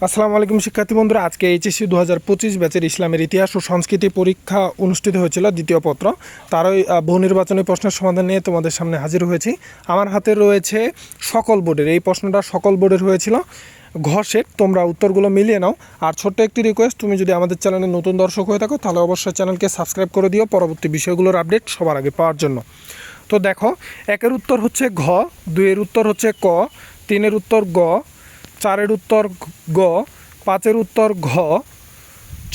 আসসালামু আলাইকুম শিক্ষার্থী বন্ধুরা, আজকে এইচএসসি 2025 ব্যাচের ইসলামের ইতিহাস ও সংস্কৃতি পরীক্ষা অনুষ্ঠিত হয়েছিল দ্বিতীয় পত্র। তারই বহু নির্বাচনী প্রশ্নের সমাধান নিয়ে তোমাদের সামনে হাজির হয়েছি। আমার হাতে রয়েছে সকল বোর্ডের, এই প্রশ্নটা সকল বোর্ডের হয়েছিল ঘষে। তোমরা উত্তরগুলো মিলিয়ে নাও। আর ছোট্ট একটি রিকোয়েস্ট, তুমি যদি আমাদের চ্যানেলে নতুন দর্শক হয়ে থাকো তাহলে অবশ্যই চ্যানেলকে সাবস্ক্রাইব করে দিও পরবর্তী বিষয়গুলোর আপডেট সবার আগে পাওয়ার জন্য। তো দেখো, একের উত্তর হচ্ছে ঘ, দুইয়ের উত্তর হচ্ছে ক, তিনের উত্তর গ, চারের উত্তর গ, পাঁচের উত্তর ঘ,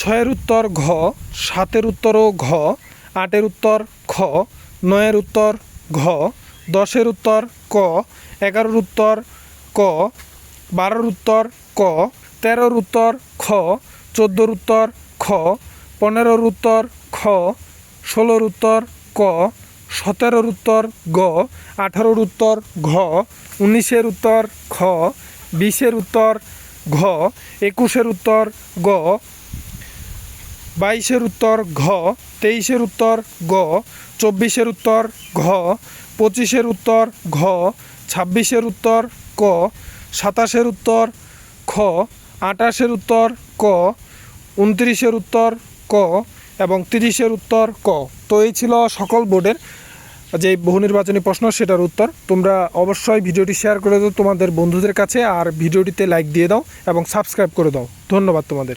ছয়ের উত্তর ঘ, সাতের উত্তরও ঘ, আটের উত্তর খ, নয়ের উত্তর ঘ, দশের উত্তর ক, এগারোর উত্তর ক, বারোর উত্তর ক, তেরোর উত্তর খ, চোদ্দোর উত্তর খ, পনেরোর উত্তর খ, ষোলোর উত্তর ক, সতেরোর উত্তর গ, আঠারোর উত্তর ঘ, 19-এর উত্তর খ, 20-এর উত্তর ঘ, 21-এর উত্তর গ, 22-এর উত্তর ঘ, 23-এর উত্তর গ, 24-এর উত্তর ঘ, 25-এর উত্তর ঘ, 26-এর উত্তর ক, 27-এর উত্তর খ, 28-এর উত্তর ক, 29-এর উত্তর ক এবং 30-এর উত্তর ক। তো এই ছিল সকল বোর্ডের যে বহু নির্বাচনী প্রশ্ন, সেটার উত্তর। তোমরা অবশ্যই ভিডিওটি শেয়ার করে দাও তোমাদের বন্ধুদের কাছে, আর ভিডিওটিতে লাইক দিয়ে দাও এবং সাবস্ক্রাইব করে দাও। ধন্যবাদ তোমাদের।